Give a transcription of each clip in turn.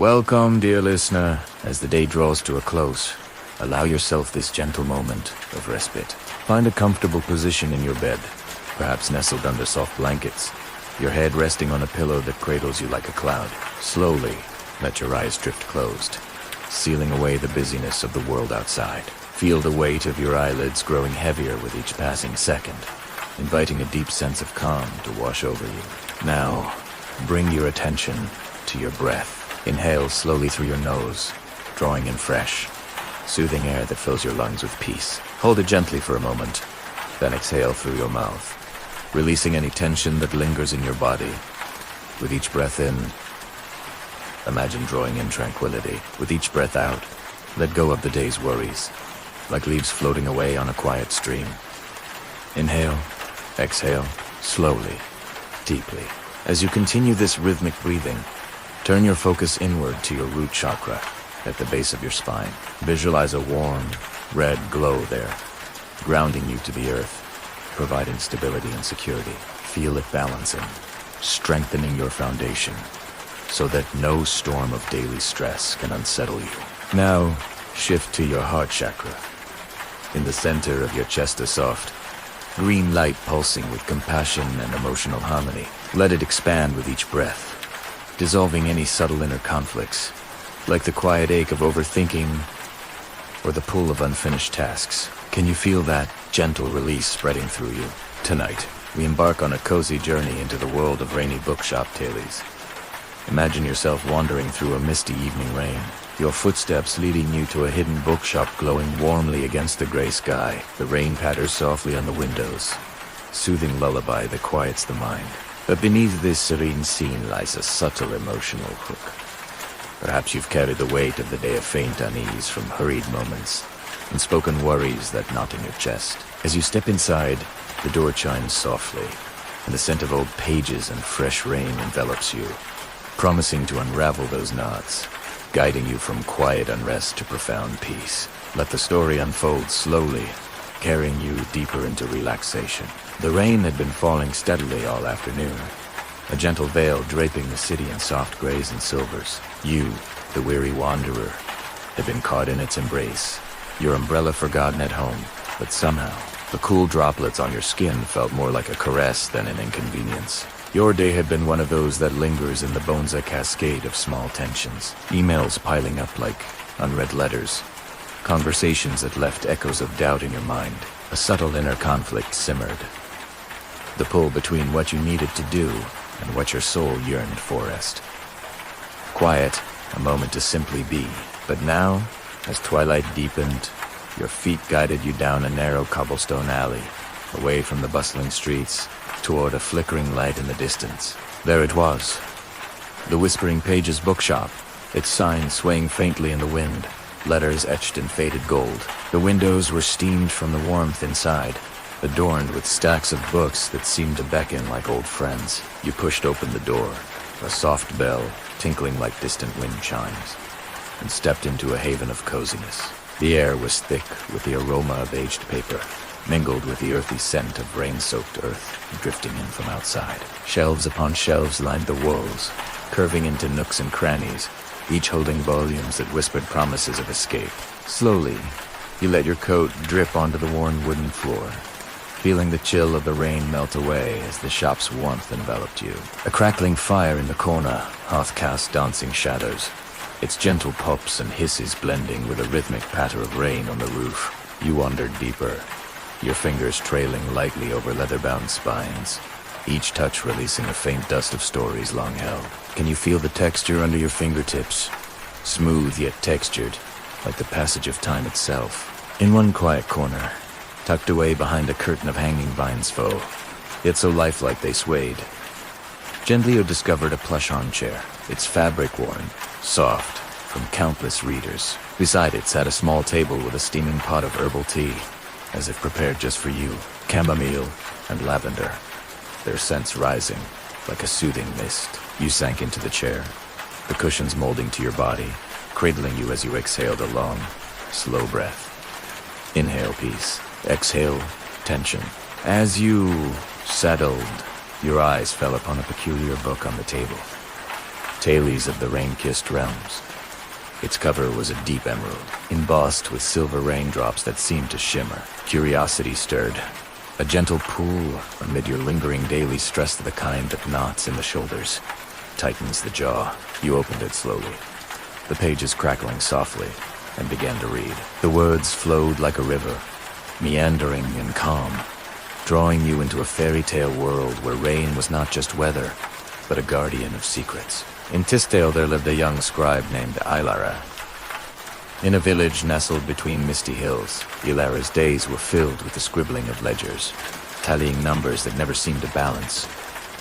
Welcome, dear listener. As the day draws to a close, allow yourself this gentle moment of respite. Find a comfortable position in your bed, perhaps nestled under soft blankets, your head resting on a pillow that cradles you like a cloud. Slowly, let your eyes drift closed, sealing away the busyness of the world outside. Feel the weight of your eyelids growing heavier with each passing second, inviting a deep sense of calm to wash over you. Now, bring your attention to your breath. Inhale slowly through your nose, drawing in fresh, soothing air that fills your lungs with peace. Hold it gently for a moment, then exhale through your mouth, releasing any tension that lingers in your body. With each breath in, imagine drawing in tranquility. With each breath out, let go of the day's worries, like leaves floating away on a quiet stream. Inhale, exhale, slowly, deeply. As you continue this rhythmic breathing, turn your focus inward to your root chakra at the base of your spine. Visualize a warm, red glow there, grounding you to the earth, providing stability and security. Feel it balancing, strengthening your foundation, so that no storm of daily stress can unsettle you. Now, shift to your heart chakra. In the center of your chest, a soft, green light pulsing with compassion and emotional harmony. Let it expand with each breath, dissolving any subtle inner conflicts, like the quiet ache of overthinking or the pull of unfinished tasks. Can you feel that gentle release spreading through you? Tonight, we embark on a cozy journey into the world of Rainy Bookshop Tales. Imagine yourself wandering through a misty evening rain, your footsteps leading you to a hidden bookshop glowing warmly against the gray sky. The rain patters softly on the windows, soothing lullaby that quiets the mind. But beneath this serene scene lies a subtle emotional hook. Perhaps you've carried the weight of the day of faint unease from hurried moments, unspoken worries that knot in your chest. As you step inside, the door chimes softly, and the scent of old pages and fresh rain envelops you, promising to unravel those knots, guiding you from quiet unrest to profound peace. Let the story unfold slowly, carrying you deeper into relaxation. The rain had been falling steadily all afternoon, a gentle veil draping the city in soft grays and silvers. You, the weary wanderer, had been caught in its embrace, your umbrella forgotten at home, but somehow, the cool droplets on your skin felt more like a caress than an inconvenience. Your day had been one of those that lingers in the bones, a cascade of small tensions, emails piling up like unread letters, conversations that left echoes of doubt in your mind. A subtle inner conflict simmered, the pull between what you needed to do and what your soul yearned for. Rest. Quiet, a moment to simply be. But now, as twilight deepened, your feet guided you down a narrow cobblestone alley, away from the bustling streets, toward a flickering light in the distance. There it was, the Whispering Pages bookshop, its sign swaying faintly in the wind, letters etched in faded gold. The windows were steamed from the warmth inside, adorned with stacks of books that seemed to beckon like old friends. You pushed open the door, a soft bell tinkling like distant wind chimes, and stepped into a haven of coziness. The air was thick with the aroma of aged paper, mingled with the earthy scent of rain-soaked earth drifting in from outside. Shelves upon shelves lined the walls, curving into nooks and crannies, each holding volumes that whispered promises of escape. Slowly, you let your coat drip onto the worn wooden floor, feeling the chill of the rain melt away as the shop's warmth enveloped you. A crackling fire in the corner, half cast dancing shadows, its gentle pops and hisses blending with a rhythmic patter of rain on the roof. You wandered deeper, your fingers trailing lightly over leather-bound spines, each touch releasing a faint dust of stories long held. Can you feel the texture under your fingertips? Smooth yet textured, like the passage of time itself. In one quiet corner, tucked away behind a curtain of hanging vines faux, yet so lifelike they swayed, gently you discovered a plush armchair, its fabric worn, soft, from countless readers. Beside it sat a small table with a steaming pot of herbal tea, as if prepared just for you, chamomile and lavender, their scents rising like a soothing mist. You sank into the chair, the cushions molding to your body, cradling you as you exhaled a long, slow breath. Inhale peace, exhale tension. As you settled, your eyes fell upon a peculiar book on the table. Tales of the Rain-Kissed Realms. Its cover was a deep emerald, embossed with silver raindrops that seemed to shimmer. Curiosity stirred. A gentle pool amid your lingering daily stress, the kind that knots in the shoulders, tightens the jaw. You opened it slowly, the pages crackling softly, and began to read. The words flowed like a river, meandering and calm, drawing you into a fairy tale world where rain was not just weather, but a guardian of secrets. In Tisdale there lived a young scribe named Ilara. In a village nestled between misty hills, Ilara's days were filled with the scribbling of ledgers, tallying numbers that never seemed to balance,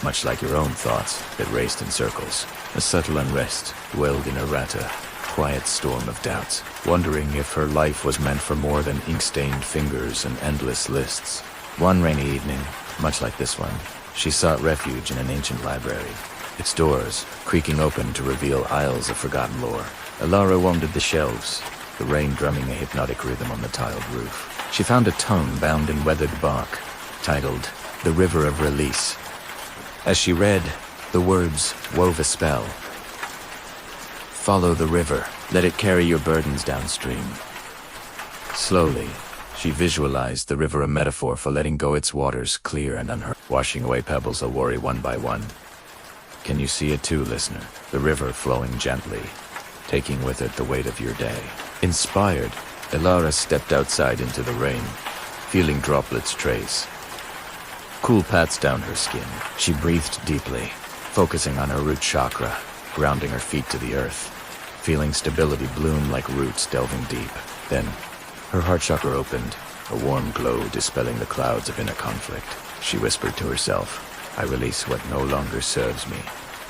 much like your own thoughts that raced in circles. A subtle unrest dwelled in Errata, quiet storm of doubts, wondering if her life was meant for more than ink-stained fingers and endless lists. One rainy evening, much like this one, she sought refuge in an ancient library, its doors creaking open to reveal aisles of forgotten lore. Ilara wandered the shelves, the rain drumming a hypnotic rhythm on the tiled roof. She found a tome bound in weathered bark, titled The River of Release. As she read, the words wove a spell. Follow the river, let it carry your burdens downstream. Slowly, she visualized the river, a metaphor for letting go its waters clear and unhurt, washing away pebbles of worry one by one. Can you see it too, listener? The river flowing gently, taking with it the weight of your day. Inspired, Ilara stepped outside into the rain, feeling droplets trace. Cool pats down her skin. She breathed deeply, focusing on her root chakra, grounding her feet to the earth, feeling stability bloom like roots delving deep. Then, her heart chakra opened, a warm glow dispelling the clouds of inner conflict. She whispered to herself, I release what no longer serves me,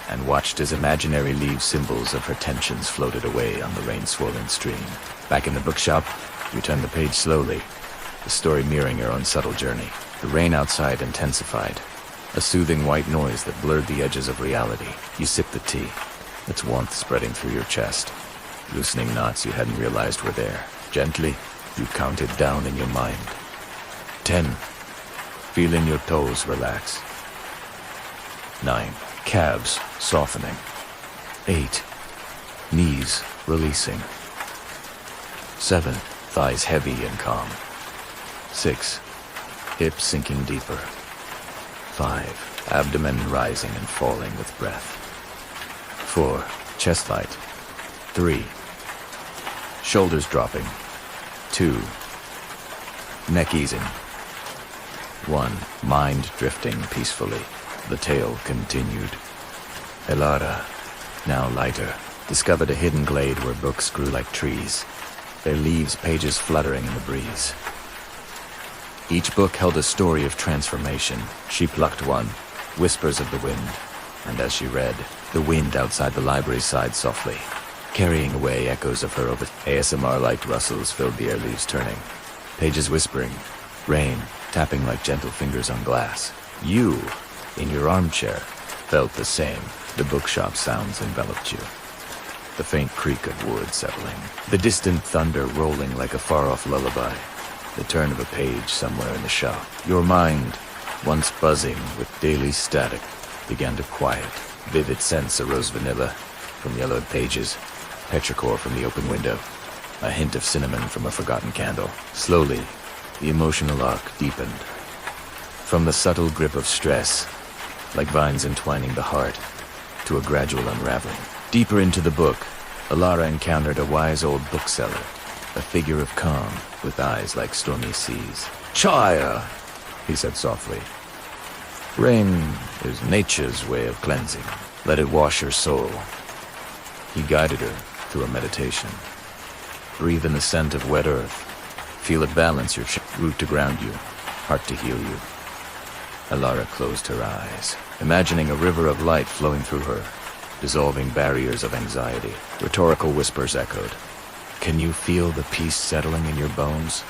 and watched as imaginary leaf symbols of her tensions floated away on the rain-swollen stream. Back in the bookshop, you turned the page slowly, the story mirroring your own subtle journey. The rain outside intensified, a soothing white noise that blurred the edges of reality. You sipped the tea, its warmth spreading through your chest, loosening knots you hadn't realized were there. Gently, you counted down in your mind. 10. Feeling your toes relax. 9. Calves softening. 8. Knees releasing. 7. Thighs heavy and calm. 6. Hips sinking deeper. 5. Abdomen rising and falling with breath. 4. Chest light. 3. Shoulders dropping. 2. Neck easing. 1. Mind drifting peacefully. The tale continued. Ilara, now lighter, discovered a hidden glade where books grew like trees, their leaves pages fluttering in the breeze. Each book held a story of transformation. She plucked one, whispers of the wind, and as she read, the wind outside the library sighed softly, carrying away echoes of her over. ASMR-like rustles filled the air, leaves turning, pages whispering, rain tapping like gentle fingers on glass. You, in your armchair, felt the same. The bookshop sounds enveloped you. The faint creak of wood settling, the distant thunder rolling like a far-off lullaby, the turn of a page somewhere in the shop. Your mind, once buzzing with daily static, began to quiet. Vivid scents arose: vanilla from yellowed pages, petrichor from the open window, a hint of cinnamon from a forgotten candle. Slowly, the emotional arc deepened. From the subtle grip of stress, like vines entwining the heart, to a gradual unraveling. Deeper into the book, Ilara encountered a wise old bookseller, a figure of calm, with eyes like stormy seas. Chaya, he said softly. Rain is nature's way of cleansing. Let it wash your soul. He guided her through a meditation. Breathe in the scent of wet earth. Feel it balance your root to ground you, heart to heal you. Ilara closed her eyes, imagining a river of light flowing through her, dissolving barriers of anxiety. Rhetorical whispers echoed. Can you feel the peace settling in your bones?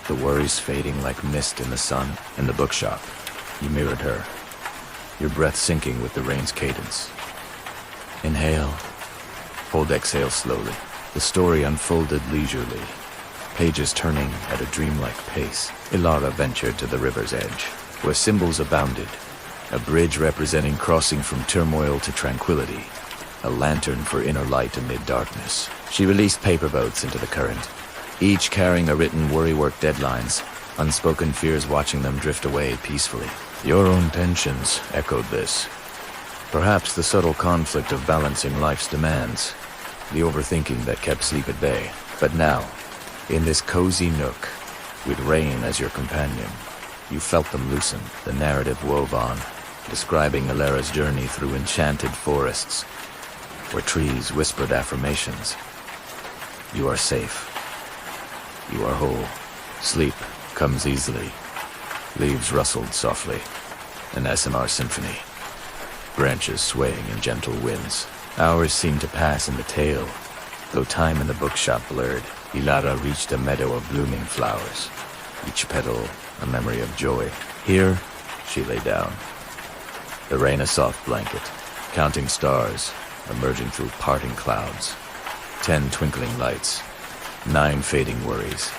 The worries fading like mist in the sun. In the bookshop, you mirrored her, your breath sinking with the rain's cadence. Inhale, hold, exhale slowly. The story unfolded leisurely, pages turning at a dreamlike pace. Ilara ventured to the river's edge, where symbols abounded, a bridge representing crossing from turmoil to tranquility, a lantern for inner light amid darkness. She released paper boats into the current, each carrying a written worry-work deadlines, unspoken fears watching them drift away peacefully. Your own tensions echoed this. Perhaps the subtle conflict of balancing life's demands, the overthinking that kept sleep at bay. But now, in this cozy nook, with Rain as your companion, you felt them loosen. The narrative wove on, describing Alara's journey through enchanted forests, where trees whispered affirmations. You are safe. You are whole. Sleep comes easily. Leaves rustled softly. An SMR symphony. Branches swaying in gentle winds. Hours seemed to pass in the tale, though time in the bookshop blurred. Ilara reached a meadow of blooming flowers, each petal a memory of joy. Here, she lay down. The rain a soft blanket, counting stars, emerging through parting clouds. 10 twinkling lights, 9 fading worries,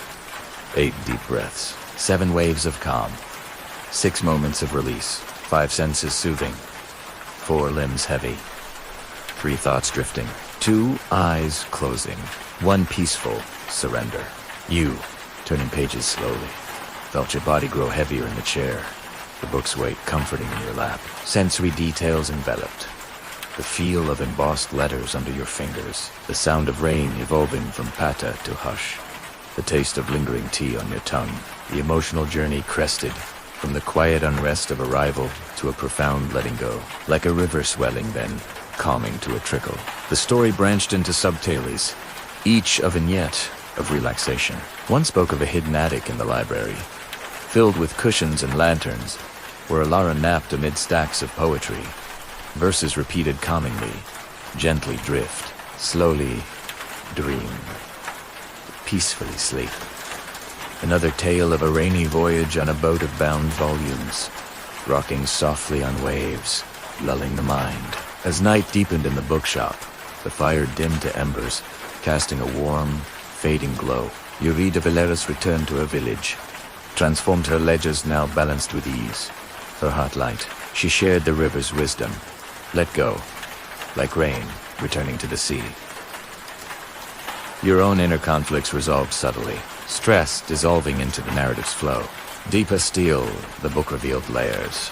8 deep breaths, 7 waves of calm, 6 moments of release, 5 senses soothing, 4 limbs heavy, 3 thoughts drifting, 2 eyes closing, 1 peaceful surrender. You, turning pages slowly, felt your body grow heavier in the chair, the book's weight comforting in your lap. Sensory details enveloped. The feel of embossed letters under your fingers, the sound of rain evolving from patta to hush, the taste of lingering tea on your tongue. The emotional journey crested, from the quiet unrest of arrival to a profound letting go, like a river swelling then, calming to a trickle. The story branched into subtales, each a vignette of relaxation. One spoke of a hidden attic in the library, filled with cushions and lanterns, where Alara napped amid stacks of poetry. Verses repeated calmingly, gently drift, slowly dream, peacefully sleep. Another tale of a rainy voyage on a boat of bound volumes, rocking softly on waves, lulling the mind. As night deepened in the bookshop, the fire dimmed to embers, casting a warm, fading glow. Yuri de Villeras returned to her village, transformed her ledgers now balanced with ease. Her heart light, she shared the river's wisdom. Let go, like rain returning to the sea. Your own inner conflicts resolved subtly, stress dissolving into the narrative's flow. Deeper still, the book revealed layers.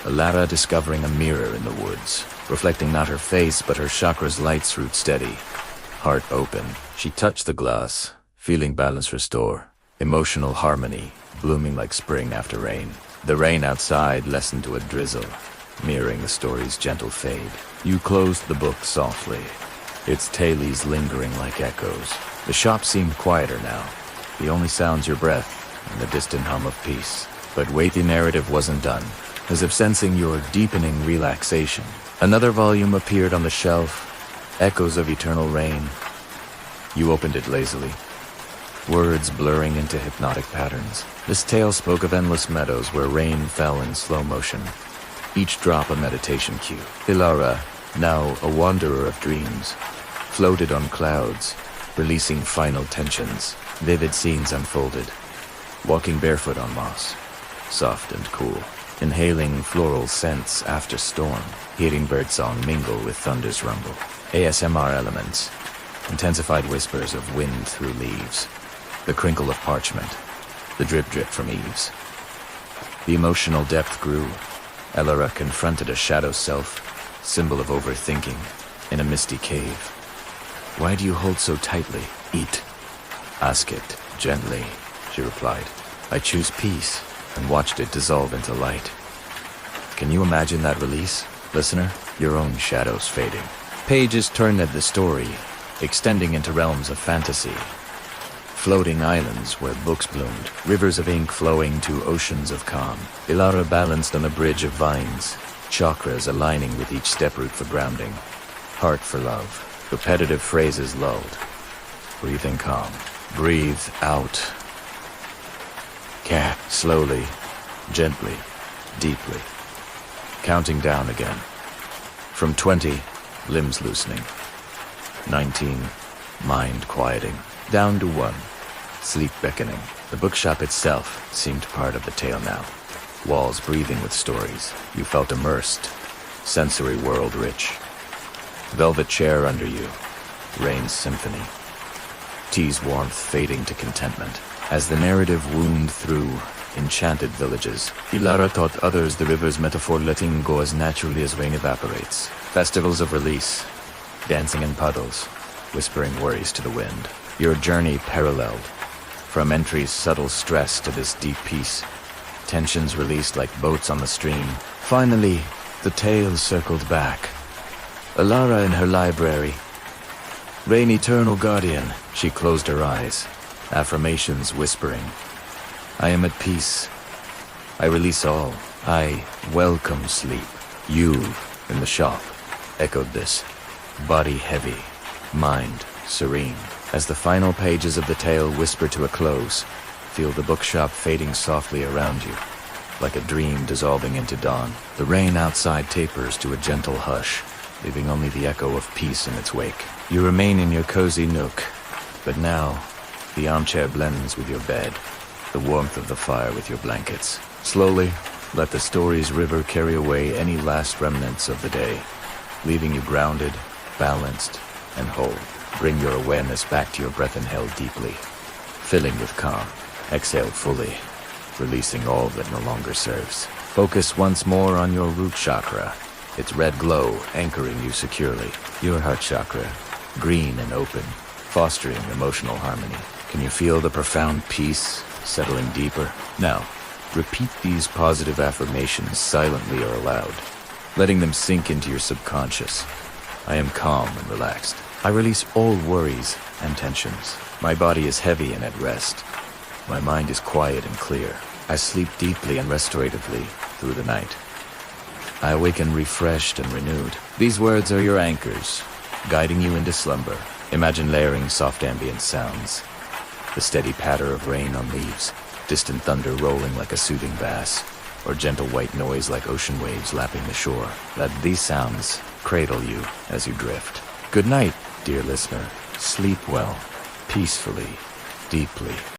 Alara discovering a mirror in the woods, reflecting not her face but her chakra's lights root steady. Heart open, she touched the glass, feeling balance restore. Emotional harmony, blooming like spring after rain. The rain outside lessened to a drizzle, mirroring the story's gentle fade. You closed the book softly, its tales lingering like echoes. The shop seemed quieter now, the only sounds your breath and the distant hum of peace. But wait, the narrative wasn't done. As if sensing your deepening relaxation, another volume appeared on the shelf, echoes of eternal rain. You opened it lazily, words blurring into hypnotic patterns. This tale spoke of endless meadows where rain fell in slow motion, each drop a meditation cue. Ilara, now a wanderer of dreams, floated on clouds, releasing final tensions. Vivid scenes unfolded, walking barefoot on moss, soft and cool, inhaling floral scents after storm, hearing birdsong mingle with thunder's rumble. ASMR elements, intensified whispers of wind through leaves, the crinkle of parchment, the drip from eaves. The emotional depth grew. Elara confronted a shadow self, symbol of overthinking, in a misty cave. Why do you hold so tightly? Eat. Ask it, gently, she replied. I choose peace, and watched it dissolve into light. Can you imagine that release, listener? Your own shadows fading. Pages turned at the story, extending into realms of fantasy. Floating islands where books bloomed, rivers of ink flowing to oceans of calm. Ilara balanced on a bridge of vines, chakras aligning with each step root for grounding. Heart for love, repetitive phrases lulled. Breathing calm. Breathe out. Cat, slowly, gently, deeply. Counting down again. From 20, limbs loosening. 19, mind quieting. Down to 1, sleep beckoning. The bookshop itself seemed part of the tale now. Walls breathing with stories. You felt immersed, sensory world rich. Velvet chair under you. Rain's symphony. Tea's warmth fading to contentment. As the narrative wound through enchanted villages, Ilara taught others the river's metaphor, letting go as naturally as rain evaporates. Festivals of release, dancing in puddles, whispering worries to the wind. Your journey paralleled, from entry's subtle stress to this deep peace. Tensions released like boats on the stream. Finally, the tale circled back. Ilara in her library. Rain, eternal guardian. She closed her eyes, affirmations whispering. I am at peace. I release all. I welcome sleep. You, in the shop, echoed this. Body heavy, mind serene. As the final pages of the tale whisper to a close, feel the bookshop fading softly around you, like a dream dissolving into dawn. The rain outside tapers to a gentle hush, leaving only the echo of peace in its wake. You remain in your cozy nook, but now the armchair blends with your bed, the warmth of the fire with your blankets. Slowly, let the story's river carry away any last remnants of the day, leaving you grounded, balanced, and whole. Bring your awareness back to your breath. Inhale deeply, filling with calm. Exhale fully, releasing all that no longer serves. Focus once more on your root chakra, its red glow anchoring you securely. Your heart chakra, green and open, fostering emotional harmony. Can you feel the profound peace settling deeper? Now, repeat these positive affirmations silently or aloud, letting them sink into your subconscious. I am calm and relaxed. I release all worries and tensions. My body is heavy and at rest. My mind is quiet and clear. I sleep deeply and restoratively through the night. I awaken refreshed and renewed. These words are your anchors, guiding you into slumber. Imagine layering soft ambient sounds. The steady patter of rain on leaves, distant thunder rolling like a soothing bass, or gentle white noise like ocean waves lapping the shore. Let these sounds cradle you as you drift. Good night, dear listener. Sleep well, peacefully, deeply.